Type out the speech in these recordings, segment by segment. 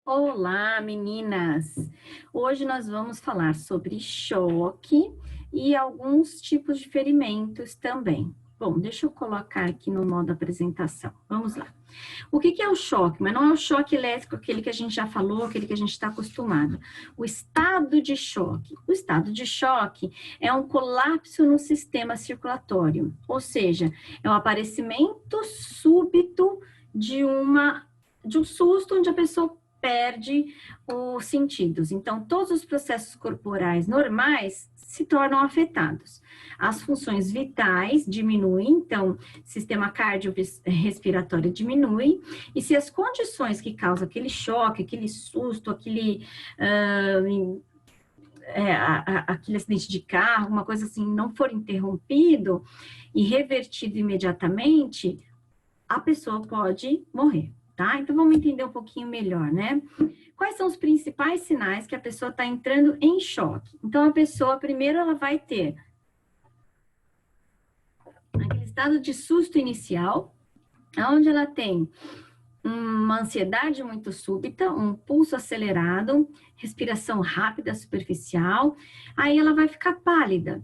Olá, meninas! Hoje nós vamos falar sobre choque e alguns tipos de ferimentos também. Bom, deixa eu colocar aqui no modo apresentação. Vamos lá. O que é o choque? Mas não é o choque elétrico, aquele que a gente já falou, aquele que a gente está acostumado. O estado de choque. O estado de choque é um colapso no sistema circulatório, ou seja, é o aparecimento súbito de um susto onde a pessoa perde os sentidos. Então, todos os processos corporais normais se tornam afetados. As funções vitais diminuem, então, sistema cardiorrespiratório diminui, e se as condições que causam aquele choque, aquele susto, aquele acidente de carro, alguma coisa assim, não for interrompido e revertido imediatamente, a pessoa pode morrer. Tá? Então, vamos entender um pouquinho melhor, né? Quais são os principais sinais que a pessoa está entrando em choque? Então, a pessoa, primeiro, ela vai ter aquele estado de susto inicial, onde ela tem uma ansiedade muito súbita, um pulso acelerado, respiração rápida, superficial, aí ela vai ficar pálida,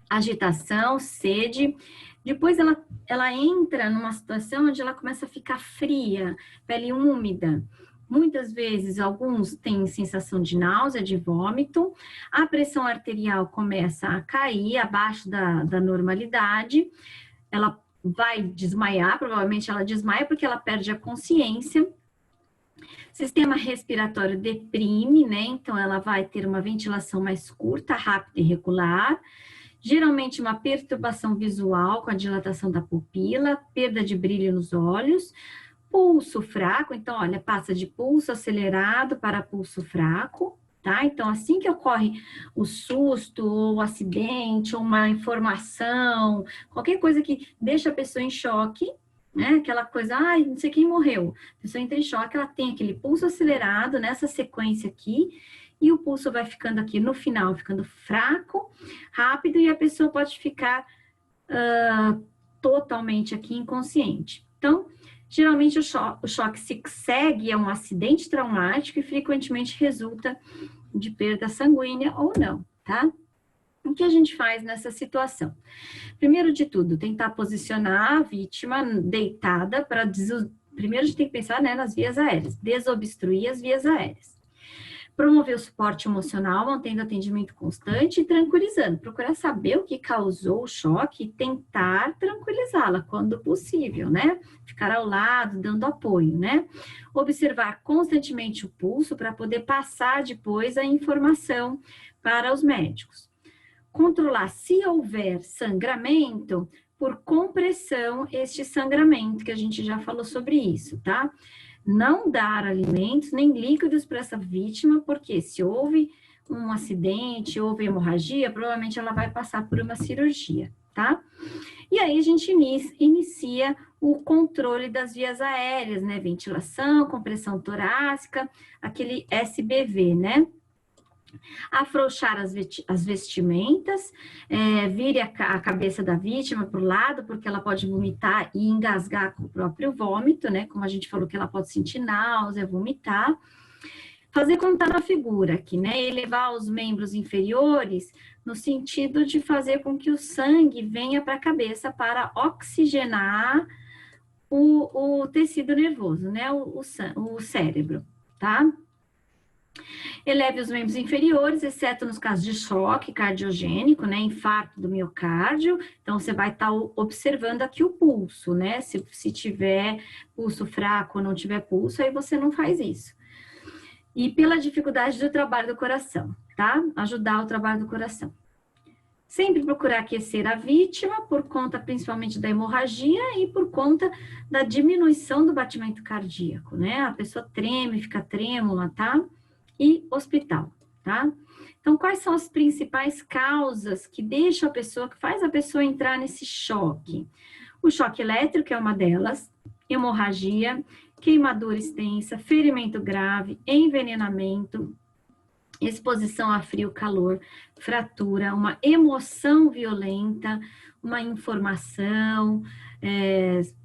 agitação, sede. Depois ela entra numa situação onde ela começa a ficar fria, pele úmida. Muitas vezes, alguns têm sensação de náusea, de vômito. A pressão arterial começa a cair abaixo da normalidade. Ela vai desmaiar, provavelmente ela desmaia porque ela perde a consciência. Sistema respiratório deprime, né? Então, ela vai ter uma ventilação mais curta, rápida e regular. Geralmente uma perturbação visual com a dilatação da pupila, perda de brilho nos olhos, pulso fraco, então, olha, passa de pulso acelerado para pulso fraco, tá? Então, assim que ocorre o susto, ou o acidente, ou uma informação, qualquer coisa que deixa a pessoa em choque, né? Aquela coisa, ai, não sei quem morreu. A pessoa entra em choque, ela tem aquele pulso acelerado nessa sequência aqui, e o pulso vai ficando aqui no final, ficando fraco, rápido, e a pessoa pode ficar totalmente aqui inconsciente. Então, geralmente o choque se segue a um acidente traumático e frequentemente resulta de perda sanguínea ou não, tá? O que a gente faz nessa situação? Primeiro de tudo, tentar posicionar a vítima deitada para... Primeiro a gente tem que pensar, né, nas vias aéreas, desobstruir as vias aéreas. Promover o suporte emocional, mantendo atendimento constante e tranquilizando. Procurar saber o que causou o choque e tentar tranquilizá-la quando possível, né? Ficar ao lado, dando apoio, né? Observar constantemente o pulso para poder passar depois a informação para os médicos. Controlar, se houver sangramento, por compressão, este sangramento, que a gente já falou sobre isso, tá? Não dar alimentos nem líquidos para essa vítima, porque se houve um acidente, houve hemorragia, provavelmente ela vai passar por uma cirurgia, tá? E aí a gente inicia o controle das vias aéreas, né? Ventilação, compressão torácica, aquele SBV, né? Afrouxar as vestimentas, vire a cabeça da vítima para o lado, porque ela pode vomitar e engasgar com o próprio vômito, né? Como a gente falou que ela pode sentir náusea, vomitar. Fazer como está na figura aqui, né? Elevar os membros inferiores no sentido de fazer com que o sangue venha para a cabeça para oxigenar o tecido nervoso, né? O cérebro, tá? Eleve os membros inferiores, exceto nos casos de choque cardiogênico, né, infarto do miocárdio. Então, você vai estar observando aqui o pulso, né? Se tiver pulso fraco ou não tiver pulso, aí você não faz isso. E pela dificuldade do trabalho do coração, tá? Ajudar o trabalho do coração. Sempre procurar aquecer a vítima, por conta principalmente da hemorragia e por conta da diminuição do batimento cardíaco, né? A pessoa treme, fica trêmula, tá? E hospital, tá? Então, quais são as principais causas que deixam a pessoa, que faz a pessoa entrar nesse choque? O choque elétrico é uma delas, hemorragia, queimadura extensa, ferimento grave, envenenamento, exposição a frio, calor, fratura, uma emoção violenta, uma informação,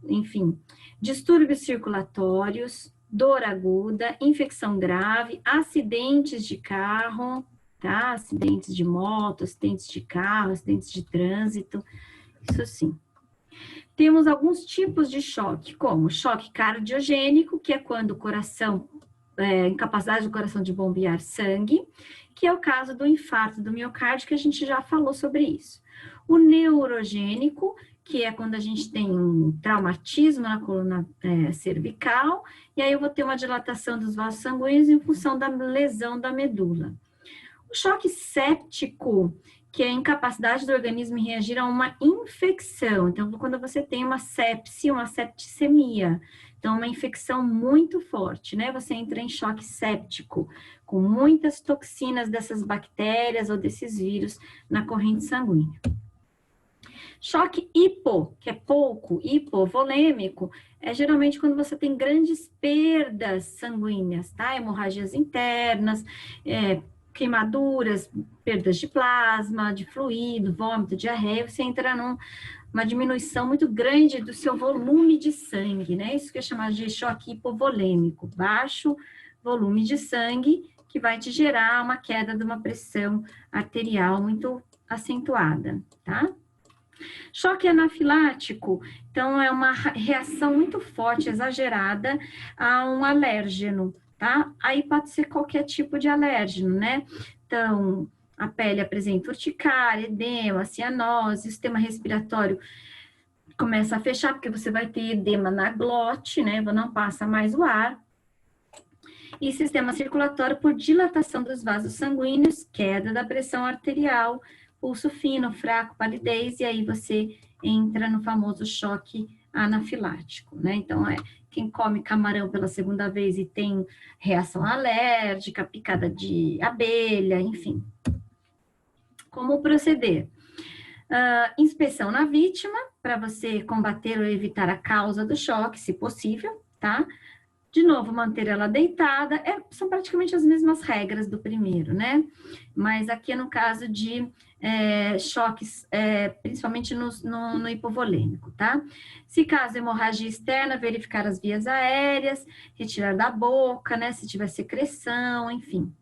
enfim, distúrbios circulatórios, dor aguda, infecção grave, acidentes de carro, tá? Acidentes de moto, acidentes de carro, acidentes de trânsito, isso sim. Temos alguns tipos de choque, como choque cardiogênico, que é quando o coração, incapacidade do coração de bombear sangue, que é o caso do infarto do miocárdio, que a gente já falou sobre isso. O neurogênico, que é quando a gente tem um traumatismo na coluna cervical, e aí eu vou ter uma dilatação dos vasos sanguíneos em função da lesão da medula. O choque séptico, que é a incapacidade do organismo em reagir a uma infecção. Então, quando você tem uma sepse, uma septicemia, então uma infecção muito forte, né? Você entra em choque séptico, com muitas toxinas dessas bactérias ou desses vírus na corrente sanguínea. Choque hipo, que é pouco, hipovolêmico, é geralmente quando você tem grandes perdas sanguíneas, tá? Hemorragias internas, queimaduras, perdas de plasma, de fluido, vômito, diarreia, você entra numa diminuição muito grande do seu volume de sangue, né? Isso que é chamado de choque hipovolêmico, baixo volume de sangue, que vai te gerar uma queda de uma pressão arterial muito acentuada, tá? Choque anafilático, então é uma reação muito forte, exagerada a um alérgeno, tá? Aí pode ser qualquer tipo de alérgeno, né? Então, a pele apresenta urticária, edema, cianose, o sistema respiratório começa a fechar, porque você vai ter edema na glote, né? Não passa mais o ar. E sistema circulatório por dilatação dos vasos sanguíneos, queda da pressão arterial, pulso fino, fraco, palidez, e aí você entra no famoso choque anafilático, né? Então, quem come camarão pela segunda vez e tem reação alérgica, picada de abelha, enfim. Como proceder? Inspeção na vítima, para você combater ou evitar a causa do choque, se possível, tá? De novo, manter ela deitada, são praticamente as mesmas regras do primeiro, né? Mas aqui é no caso de choques, principalmente no hipovolêmico, tá? Se caso hemorragia externa, verificar as vias aéreas, retirar da boca, né? Se tiver secreção, enfim.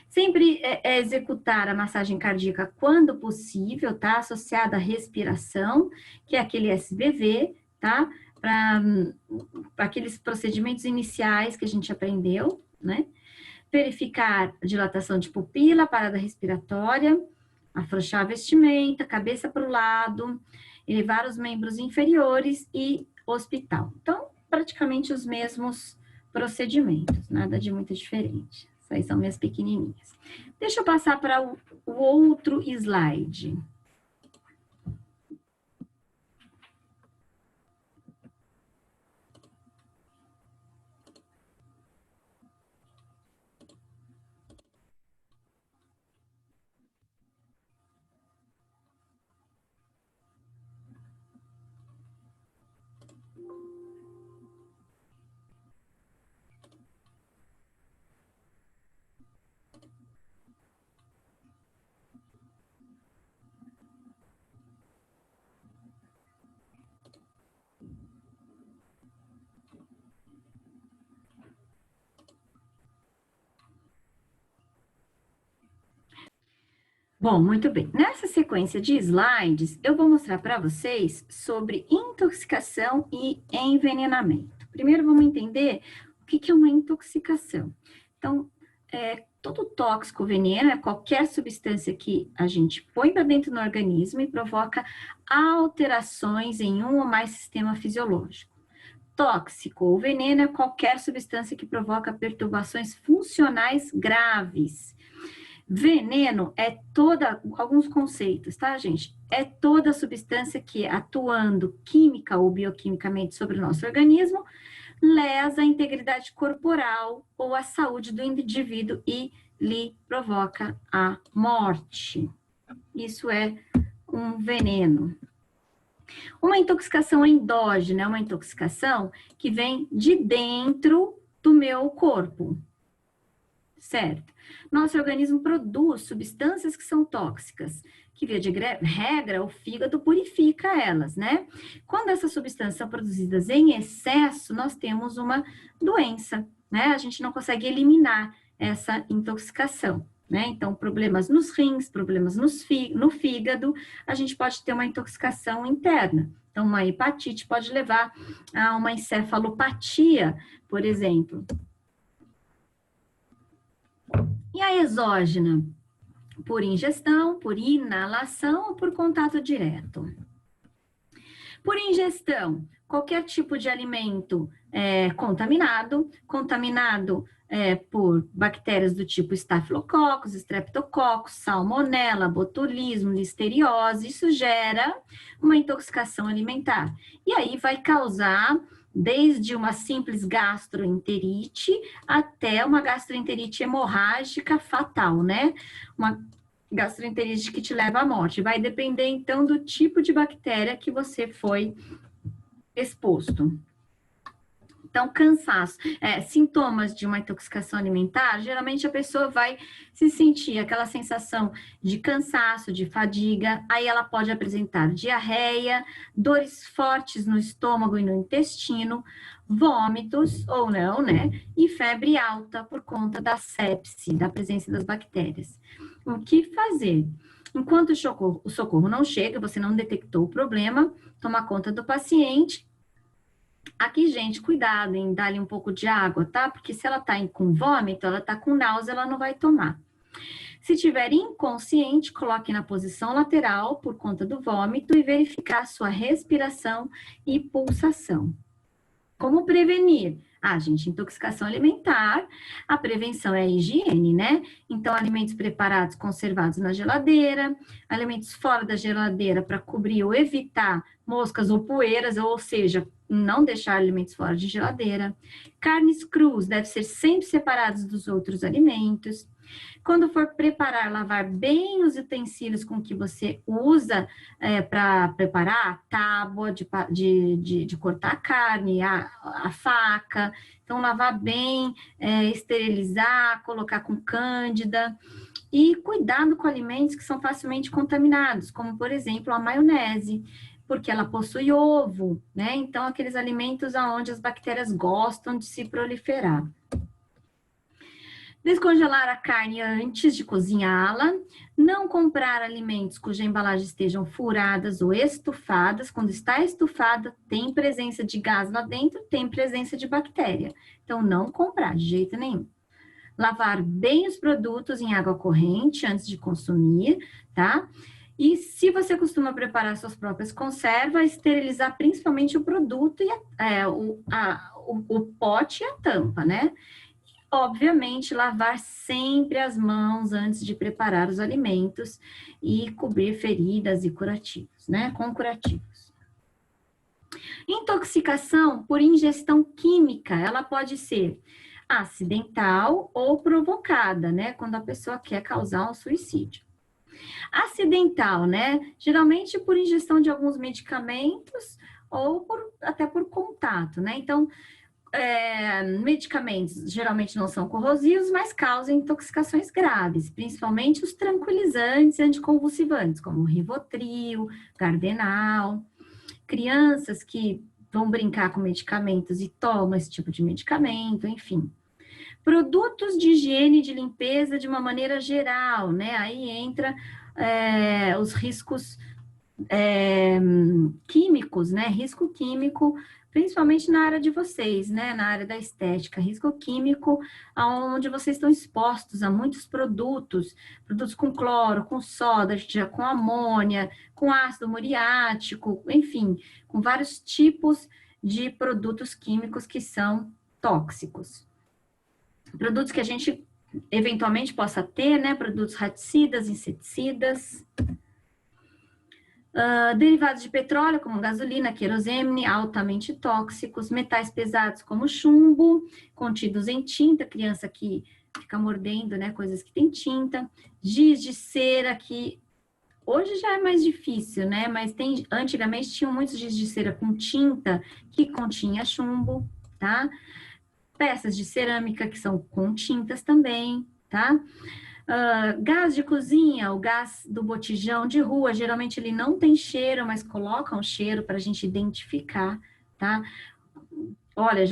Sempre executar a massagem cardíaca quando possível, tá? Associada à respiração, que é aquele SBV, tá? Para aqueles procedimentos iniciais que a gente aprendeu, né? Verificar a dilatação de pupila, parada respiratória, afrouxar a vestimenta, cabeça para o lado, elevar os membros inferiores e hospital. Então, praticamente os mesmos procedimentos, nada de muito diferente. Essas aí são minhas pequenininhas. Deixa eu passar para o outro slide. Bom, muito bem. Nessa sequência de slides, eu vou mostrar para vocês sobre intoxicação e envenenamento. Primeiro, vamos entender o que é uma intoxicação. Então, todo tóxico, veneno, é qualquer substância que a gente põe para dentro do organismo e provoca alterações em um ou mais sistema fisiológico. Tóxico ou veneno é qualquer substância que provoca perturbações funcionais graves. Veneno é alguns conceitos, tá, gente? É toda substância que, atuando química ou bioquimicamente sobre o nosso organismo, lesa a integridade corporal ou a saúde do indivíduo e lhe provoca a morte. Isso é um veneno. Uma intoxicação endógena é uma intoxicação que vem de dentro do meu corpo, certo? Nosso organismo produz substâncias que são tóxicas, que via de regra, o fígado purifica elas, né? Quando essas substâncias são produzidas em excesso, nós temos uma doença, né? A gente não consegue eliminar essa intoxicação, né? Então, problemas nos rins, problemas no fígado, a gente pode ter uma intoxicação interna. Então, uma hepatite pode levar a uma encefalopatia, por exemplo. E a exógena? Por ingestão, por inalação ou por contato direto? Por ingestão, qualquer tipo de alimento contaminado por bactérias do tipo Staphylococcus, Streptococcus, Salmonella, Botulismo, Listeriose, isso gera uma intoxicação alimentar. E aí vai causar desde uma simples gastroenterite até uma gastroenterite hemorrágica fatal, né? Uma gastroenterite que te leva à morte. Vai depender, então, do tipo de bactéria que você foi exposto. Então, cansaço, sintomas de uma intoxicação alimentar, geralmente a pessoa vai se sentir aquela sensação de cansaço, de fadiga, aí ela pode apresentar diarreia, dores fortes no estômago e no intestino, vômitos ou não, né? E febre alta por conta da sepse, da presença das bactérias. O que fazer? Enquanto o socorro não chega, você não detectou o problema, toma conta do paciente. Aqui, gente, cuidado em dar-lhe um pouco de água, tá? Porque se ela tá com vômito, ela tá com náusea, ela não vai tomar. Se tiver inconsciente, coloque na posição lateral por conta do vômito e verificar sua respiração e pulsação. Como prevenir? Gente, intoxicação alimentar, a prevenção é a higiene, né? Então, alimentos preparados, conservados na geladeira, alimentos fora da geladeira para cobrir ou evitar moscas ou poeiras, ou seja, não deixar alimentos fora de geladeira. Carnes cruas devem ser sempre separadas dos outros alimentos. Quando for preparar, lavar bem os utensílios com que você usa para preparar, tábua de cortar a carne, a faca. Então, lavar bem, esterilizar, colocar com cândida. E cuidado com alimentos que são facilmente contaminados, como, por exemplo, a maionese, porque ela possui ovo, né? Então, aqueles alimentos onde as bactérias gostam de se proliferar. Descongelar a carne antes de cozinhá-la, não comprar alimentos cuja embalagem estejam furadas ou estufadas. Quando está estufada, tem presença de gás lá dentro, tem presença de bactéria. Então, não comprar de jeito nenhum. Lavar bem os produtos em água corrente antes de consumir, tá? E se você costuma preparar suas próprias conservas, esterilizar principalmente o produto e o pote e a tampa, né? Obviamente, lavar sempre as mãos antes de preparar os alimentos e cobrir feridas e curativos, né? Com curativos. Intoxicação por ingestão química, ela pode ser acidental ou provocada, né? Quando a pessoa quer causar um suicídio. Acidental, né? Geralmente por ingestão de alguns medicamentos ou até por contato, né? Então, medicamentos geralmente não são corrosivos, mas causam intoxicações graves, principalmente os tranquilizantes e anticonvulsivantes, como o Rivotril, Gardenal. Crianças que vão brincar com medicamentos e tomam esse tipo de medicamento, enfim. Produtos de higiene e de limpeza de uma maneira geral, né? Aí entra os riscos químicos, né? Risco químico, principalmente na área de vocês, né? Na área da estética, risco químico, onde vocês estão expostos a muitos produtos com cloro, com soda, com amônia, com ácido muriático, enfim, com vários tipos de produtos químicos que são tóxicos. Produtos que a gente eventualmente possa ter, né? Produtos raticidas, inseticidas. Derivados de petróleo, como gasolina, querosene, altamente tóxicos, metais pesados como chumbo, contidos em tinta, criança que fica mordendo, né, coisas que tem tinta, giz de cera, que hoje já é mais difícil, né, mas antigamente tinham muitos giz de cera com tinta que continha chumbo, tá? Peças de cerâmica que são com tintas também, tá? Gás de cozinha, o gás do botijão de rua, geralmente ele não tem cheiro, mas colocam cheiro para a gente identificar, tá? Olha,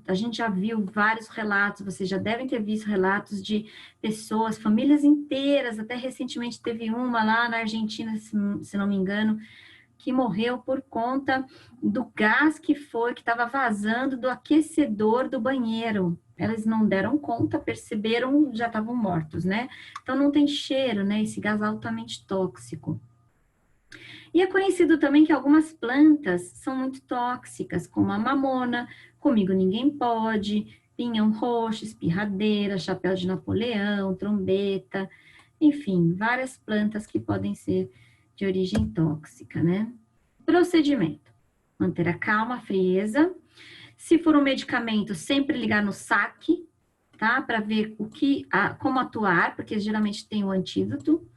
a gente já viu vários relatos, vocês já devem ter visto relatos de pessoas, famílias inteiras, até recentemente teve uma lá na Argentina, se não me engano, que morreu por conta do gás que estava vazando do aquecedor do banheiro. Elas não deram conta, perceberam, já estavam mortos, né? Então não tem cheiro, né? Esse gás altamente tóxico. E é conhecido também que algumas plantas são muito tóxicas, como a mamona, comigo ninguém pode, pinhão roxo, espirradeira, chapéu de Napoleão, trombeta, enfim, várias plantas que podem ser de origem tóxica, né? Procedimento: manter a calma, a frieza. Se for um medicamento, sempre ligar no saque, tá? Para ver como atuar, porque geralmente tem o antídoto.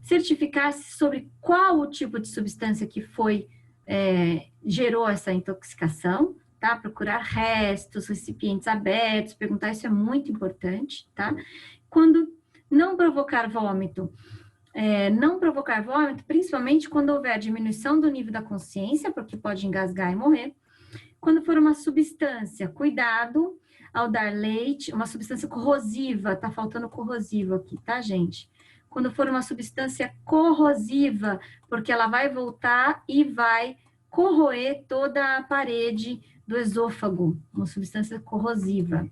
Certificar-se sobre qual o tipo de substância que gerou essa intoxicação, tá? Procurar restos, recipientes abertos, perguntar, isso é muito importante, tá? Quando não provocar vômito, principalmente quando houver diminuição do nível da consciência, porque pode engasgar e morrer. Quando for uma substância, cuidado ao dar leite, uma substância corrosiva, tá faltando corrosivo aqui, tá, gente? Quando for uma substância corrosiva, porque ela vai voltar e vai corroer toda a parede do esôfago, uma substância corrosiva.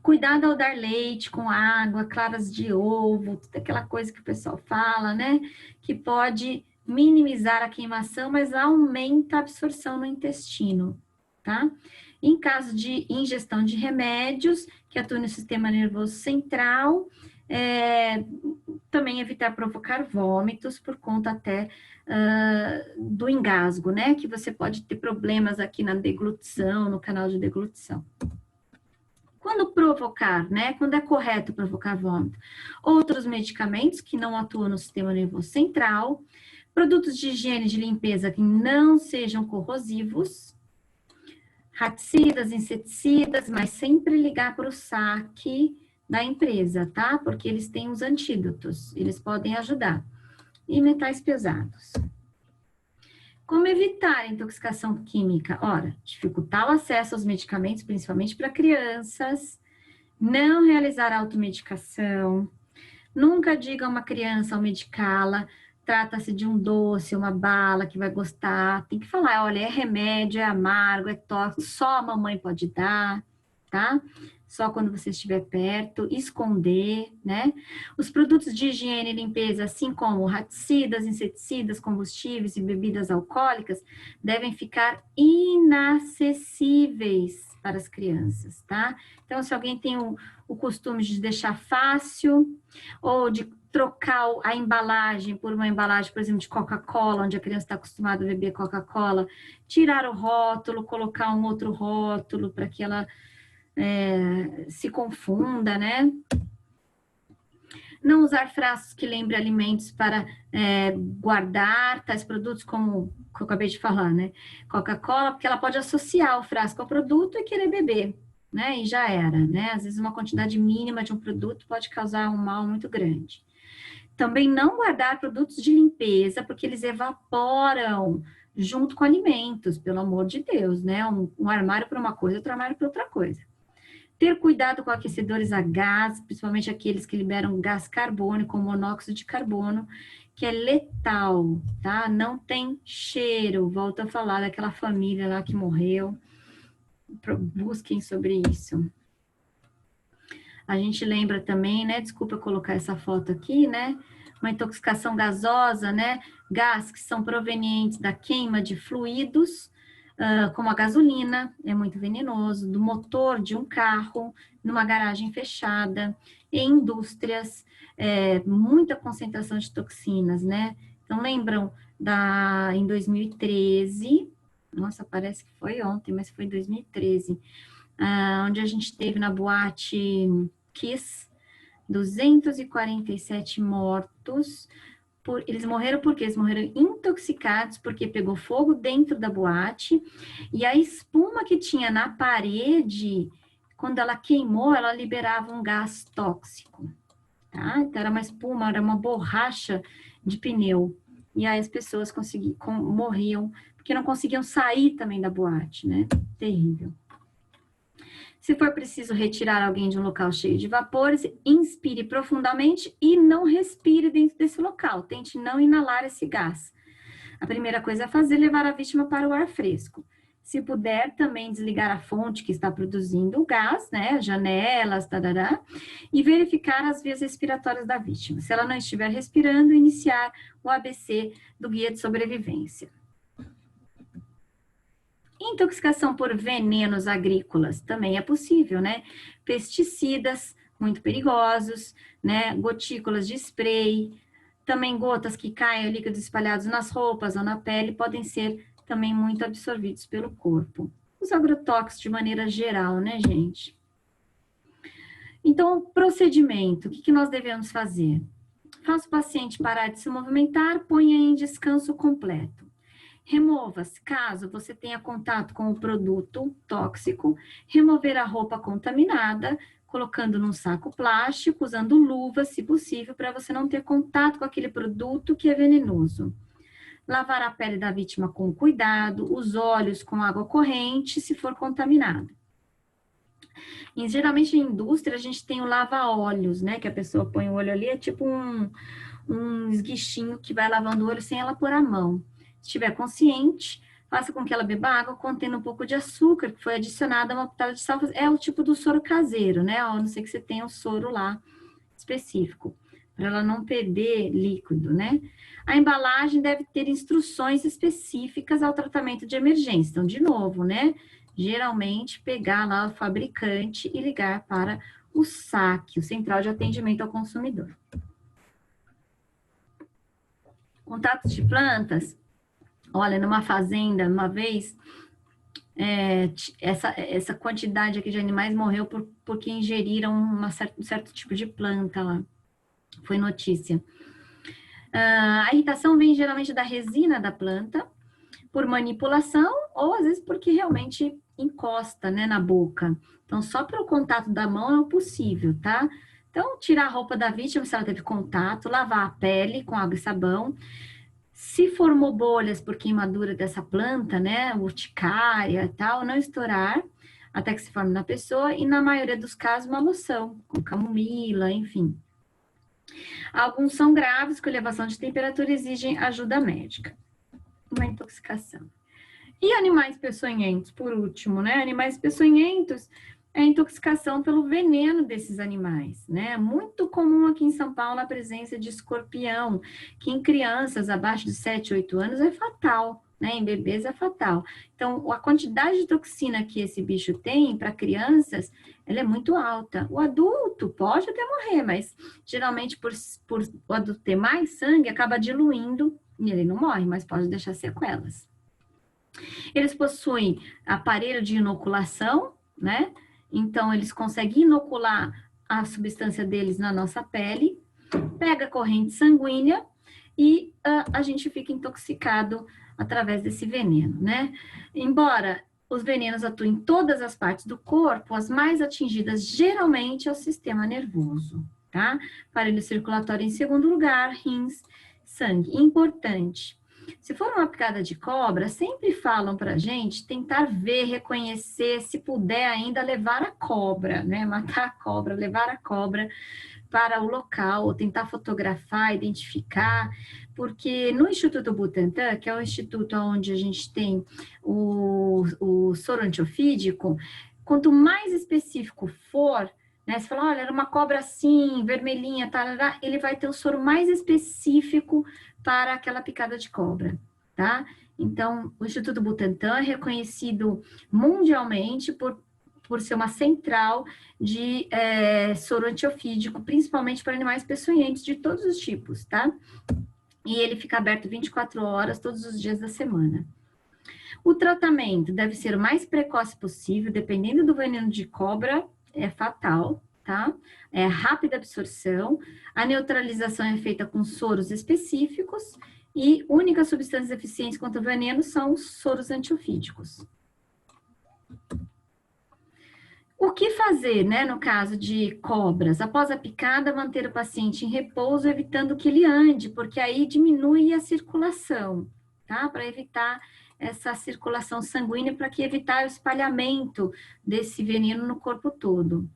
Cuidado ao dar leite com água, claras de ovo, toda aquela coisa que o pessoal fala, né? Que pode minimizar a queimação, mas aumenta a absorção no intestino, tá? Em caso de ingestão de remédios que atuam no sistema nervoso central, também evitar provocar vômitos por conta até do engasgo, né? Que você pode ter problemas aqui na deglutição, no canal de deglutição. Quando provocar, né? Quando é correto provocar vômito? Outros medicamentos que não atuam no sistema nervoso central, produtos de higiene e de limpeza que não sejam corrosivos, raticidas, inseticidas, mas sempre ligar para o saque da empresa, tá? Porque eles têm os antídotos, eles podem ajudar. E metais pesados. Como evitar a intoxicação química? Ora, dificultar o acesso aos medicamentos, principalmente para crianças, não realizar automedicação, nunca diga a uma criança ao medicá-la, trata-se de um doce, uma bala que vai gostar, tem que falar, olha, é remédio, é amargo, é tóxico, só a mamãe pode dar, tá? Só quando você estiver perto, esconder, né? Os produtos de higiene e limpeza, assim como raticidas, inseticidas, combustíveis e bebidas alcoólicas, devem ficar inacessíveis para as crianças, tá? Então, se alguém tem o costume de deixar fácil, ou de trocar a embalagem por uma embalagem, por exemplo, de Coca-Cola, onde a criança está acostumada a beber Coca-Cola, tirar o rótulo, colocar um outro rótulo para que ela se confunda, né? Não usar frascos que lembrem alimentos para guardar tais produtos, como que eu acabei de falar, né? Coca-Cola, porque ela pode associar o frasco ao produto e querer beber, né? E já era, né? Às vezes uma quantidade mínima de um produto pode causar um mal muito grande. Também não guardar produtos de limpeza, porque eles evaporam junto com alimentos, pelo amor de Deus, né? Um armário para uma coisa, outro armário para outra coisa. Ter cuidado com aquecedores a gás, principalmente aqueles que liberam gás carbônico, monóxido de carbono, que é letal, tá? Não tem cheiro, volto a falar daquela família lá que morreu. Busquem sobre isso. A gente lembra também, né? Desculpa colocar essa foto aqui, né? Uma intoxicação gasosa, né? Gás que são provenientes da queima de fluidos, como a gasolina, é muito venenoso, do motor de um carro, numa garagem fechada, em indústrias, muita concentração de toxinas, né? Então, lembram em 2013, nossa, parece que foi ontem, mas foi em 2013, onde a gente teve na boate Kiss 247 mortos. Eles morreram porque eles morreram intoxicados, porque pegou fogo dentro da boate, e a espuma que tinha na parede, quando ela queimou, ela liberava um gás tóxico, tá? Então, era uma espuma, era uma borracha de pneu. E aí as pessoas morriam, porque não conseguiam sair também da boate, né? Terrível. Se for preciso retirar alguém de um local cheio de vapores, inspire profundamente e não respire dentro desse local. Tente não inalar esse gás. A primeira coisa a fazer é levar a vítima para o ar fresco. Se puder, também desligar a fonte que está produzindo o gás, né? Janelas, tarará, e verificar as vias respiratórias da vítima. Se ela não estiver respirando, iniciar o ABC do guia de sobrevivência. Intoxicação por venenos agrícolas também é possível, né? Pesticidas muito perigosos, né? Gotículas de spray, também gotas que caem, líquidos espalhados nas roupas ou na pele, podem ser também muito absorvidos pelo corpo. Os agrotóxicos de maneira geral, né, gente? Então, procedimento, o que nós devemos fazer? Faça o paciente parar de se movimentar, ponha em descanso completo. Remova-se, caso você tenha contato com o produto tóxico, remover a roupa contaminada, colocando num saco plástico, usando luvas, se possível, para você não ter contato com aquele produto que é venenoso. Lavar a pele da vítima com cuidado, os olhos com água corrente, se for contaminado. E, geralmente, em indústria, a gente tem o lava-olhos, né? Que a pessoa põe o olho ali, é tipo um esguichinho que vai lavando o olho sem ela pôr a mão. Se estiver consciente, faça com que ela beba água contendo um pouco de açúcar, que foi adicionada a uma pitada de sal. É o tipo do soro caseiro, né? A não ser que você tenha um soro lá específico, para ela não perder líquido, né? A embalagem deve ter instruções específicas ao tratamento de emergência. Então, de novo, né? Geralmente, pegar lá o fabricante e ligar para o SAC, o Central de Atendimento ao Consumidor. Contatos de plantas. Olha, numa fazenda, uma vez, essa quantidade aqui de animais morreu porque ingeriram um certo tipo de planta lá. Foi notícia. A irritação vem geralmente da resina da planta, por manipulação, ou às vezes porque realmente encosta, né, na boca. Então, só pelo contato da mão é o possível, tá? Então, tirar a roupa da vítima se ela teve contato, lavar a pele com água e sabão. Se formou bolhas por queimadura dessa planta, né, urticária e tal, não estourar até que se forme na pessoa, e na maioria dos casos uma loção, com camomila, enfim. Alguns são graves, com elevação de temperatura exigem ajuda médica. Uma intoxicação. E animais peçonhentos, por último, né? Animais peçonhentos é a intoxicação pelo veneno desses animais, né? Muito comum aqui em São Paulo a presença de escorpião, que em crianças abaixo de 7, 8 anos é fatal, né? Em bebês é fatal. Então, a quantidade de toxina que esse bicho tem para crianças, ela é muito alta. O adulto pode até morrer, mas geralmente por o adulto ter mais sangue, acaba diluindo e ele não morre, mas pode deixar sequelas. Eles possuem aparelho de inoculação, né? Então, eles conseguem inocular a substância deles na nossa pele, pega a corrente sanguínea e a gente fica intoxicado através desse veneno, né? Embora os venenos atuem em todas as partes do corpo, as mais atingidas geralmente é o sistema nervoso, tá? Aparelho circulatório em segundo lugar, rins, sangue. Importante. Se for uma picada de cobra, sempre falam pra gente tentar ver, reconhecer, se puder ainda levar a cobra, né? Matar a cobra, levar a cobra para o local, ou tentar fotografar, identificar, porque no Instituto Butantan, que é o instituto onde a gente tem o soro antiofídico, quanto mais específico for, né? Você fala, olha, era uma cobra assim, vermelhinha, tarará, ele vai ter o soro mais específico para aquela picada de cobra, tá? Então, o Instituto Butantan é reconhecido mundialmente por ser uma central de soro antiofídico, principalmente para animais peçonhentos de todos os tipos, tá? E ele fica aberto 24 horas, todos os dias da semana. O tratamento deve ser o mais precoce possível, dependendo do veneno de cobra, é fatal, tá? É rápida absorção, a neutralização é feita com soros específicos e únicas substâncias eficientes contra o veneno são os soros antiofídicos. O que fazer, né, no caso de cobras? Após a picada, manter o paciente em repouso, evitando que ele ande, porque aí diminui a circulação, tá? Para evitar essa circulação sanguínea, para que evitar o espalhamento desse veneno no corpo todo.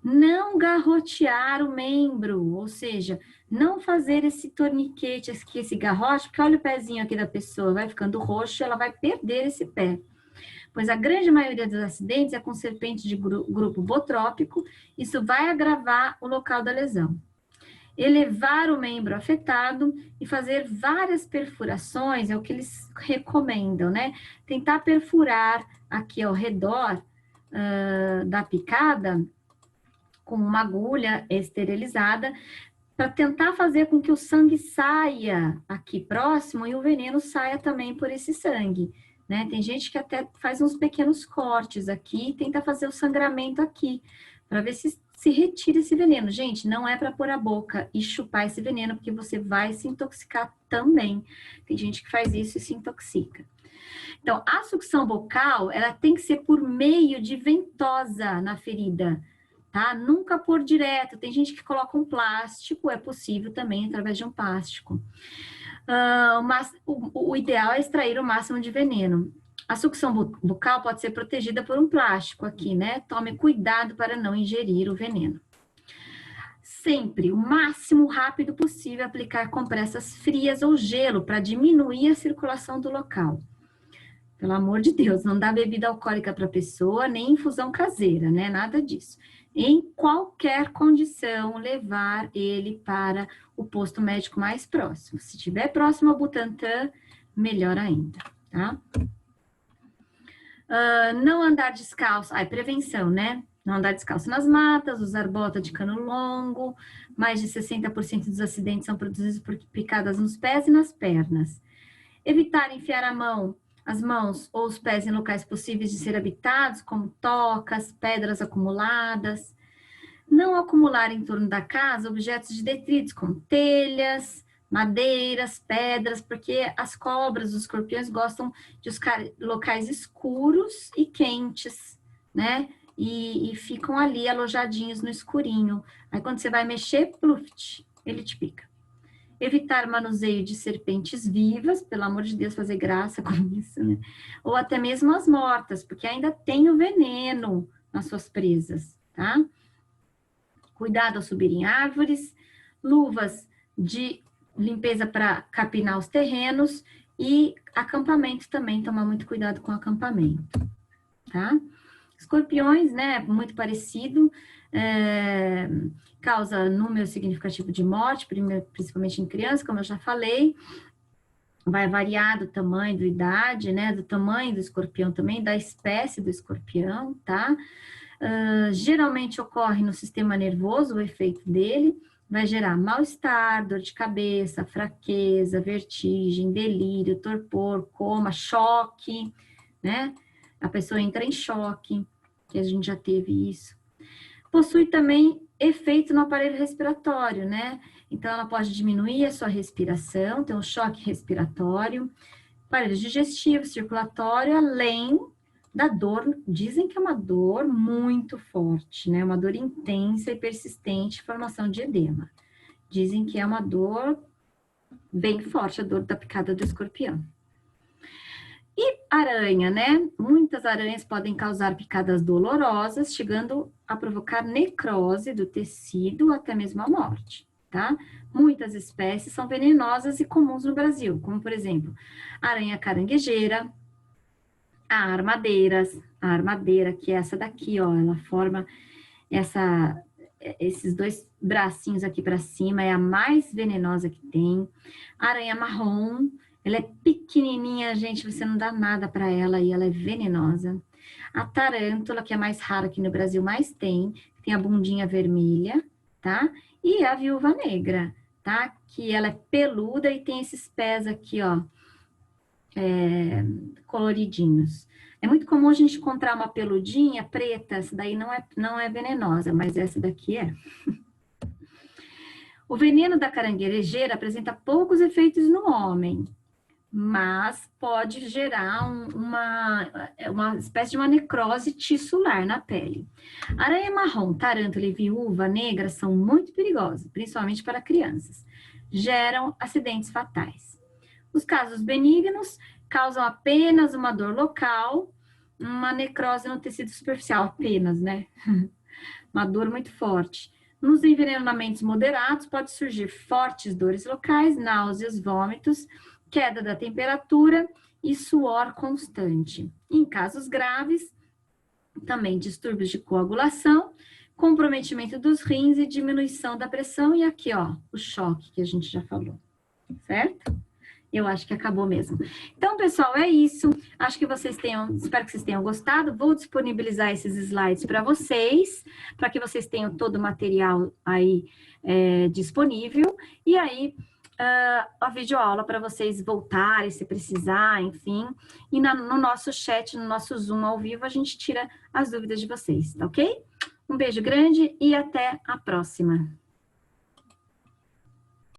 Não garrotear o membro, ou seja, não fazer esse torniquete, esse garrote, porque olha o pezinho aqui da pessoa, vai ficando roxo, ela vai perder esse pé. Pois a grande maioria dos acidentes é com serpente de grupo botrópico, isso vai agravar o local da lesão. Elevar o membro afetado e fazer várias perfurações, é o que eles recomendam, né? Tentar perfurar aqui ao redor da picada com uma agulha esterilizada, para tentar fazer com que o sangue saia aqui próximo e o veneno saia também por esse sangue. Né? Tem gente que até faz uns pequenos cortes aqui e tenta fazer o sangramento aqui, para ver se retira esse veneno. Gente, não é para pôr a boca e chupar esse veneno, porque você vai se intoxicar também. Tem gente que faz isso e se intoxica. Então, a sucção bucal, ela tem que ser por meio de ventosa na ferida, tá? Nunca por direto. Tem gente que coloca um plástico, é possível também através de um plástico. Mas o ideal é extrair o máximo de veneno. A sucção bucal pode ser protegida por um plástico aqui, né? Tome cuidado para não ingerir o veneno. Sempre, o máximo rápido possível, aplicar compressas frias ou gelo para diminuir a circulação do local. Pelo amor de Deus, não dá bebida alcoólica para a pessoa, nem infusão caseira, né? Nada disso. Em qualquer condição, levar ele para o posto médico mais próximo. Se estiver próximo ao Butantan, melhor ainda, tá? Não andar descalço, prevenção, né? Não andar descalço nas matas, usar bota de cano longo, mais de 60% dos acidentes são produzidos por picadas nos pés e nas pernas. Evitar enfiar as mãos ou os pés em locais possíveis de ser habitados, como tocas, pedras acumuladas. Não acumular em torno da casa objetos de detritos, como telhas, madeiras, pedras, porque as cobras, os escorpiões gostam de locais escuros e quentes, né? E ficam ali alojadinhos no escurinho. Aí quando você vai mexer, pluft, ele te pica. Evitar manuseio de serpentes vivas, pelo amor de Deus, fazer graça com isso, né? Ou até mesmo as mortas, porque ainda tem o veneno nas suas presas, tá? Cuidado ao subir em árvores, luvas de limpeza para capinar os terrenos e acampamento também, tomar muito cuidado com o acampamento, tá? Escorpiões, né, muito parecido, causa número significativo de morte, principalmente em crianças, como eu já falei, vai variar do tamanho, da idade, né, do tamanho do escorpião também, da espécie do escorpião, tá? Geralmente ocorre no sistema nervoso o efeito dele, vai gerar mal-estar, dor de cabeça, fraqueza, vertigem, delírio, torpor, coma, choque, né? A pessoa entra em choque, que a gente já teve isso. Possui também efeito no aparelho respiratório, né? Então, ela pode diminuir a sua respiração, ter um choque respiratório, aparelho digestivo, circulatório, além da dor, dizem que é uma dor muito forte, né? Uma dor intensa e persistente, formação de edema. Dizem que é uma dor bem forte, a dor da picada do escorpião. E aranha, né? Muitas aranhas podem causar picadas dolorosas, chegando a provocar necrose do tecido, até mesmo a morte, tá? Muitas espécies são venenosas e comuns no Brasil, como, por exemplo, a aranha caranguejeira, a armadeira, que é essa daqui, ó, ela forma esses dois bracinhos aqui para cima, é a mais venenosa que tem. A aranha marrom, ela é pequenininha, gente, você não dá nada para ela e ela é venenosa. A tarântula, que é mais rara aqui no Brasil, mas tem a bundinha vermelha, tá? E a viúva negra, tá? Que ela é peluda e tem esses pés aqui, ó, coloridinhos. É muito comum a gente encontrar uma peludinha preta, essa daí não é venenosa, mas essa daqui é. O veneno da caranguejeira apresenta poucos efeitos no homem, mas pode gerar uma espécie de uma necrose tissular na pele. Aranha marrom, tarântula e viúva negra são muito perigosas, principalmente para crianças. Geram acidentes fatais. Os casos benignos causam apenas uma dor local, uma necrose no tecido superficial, apenas, né? Uma dor muito forte. Nos envenenamentos moderados, pode surgir fortes dores locais, náuseas, vômitos, queda da temperatura e suor constante. Em casos graves, também distúrbios de coagulação, comprometimento dos rins e diminuição da pressão. E aqui, ó, o choque que a gente já falou, certo? Eu acho que acabou mesmo. Então, pessoal, é isso. Acho que espero que vocês tenham gostado. Vou disponibilizar esses slides para vocês, para que vocês tenham todo o material aí disponível. E aí, a videoaula para vocês voltarem, se precisar, enfim. E no nosso chat, no nosso Zoom ao vivo, a gente tira as dúvidas de vocês, tá ok? Um beijo grande e até a próxima.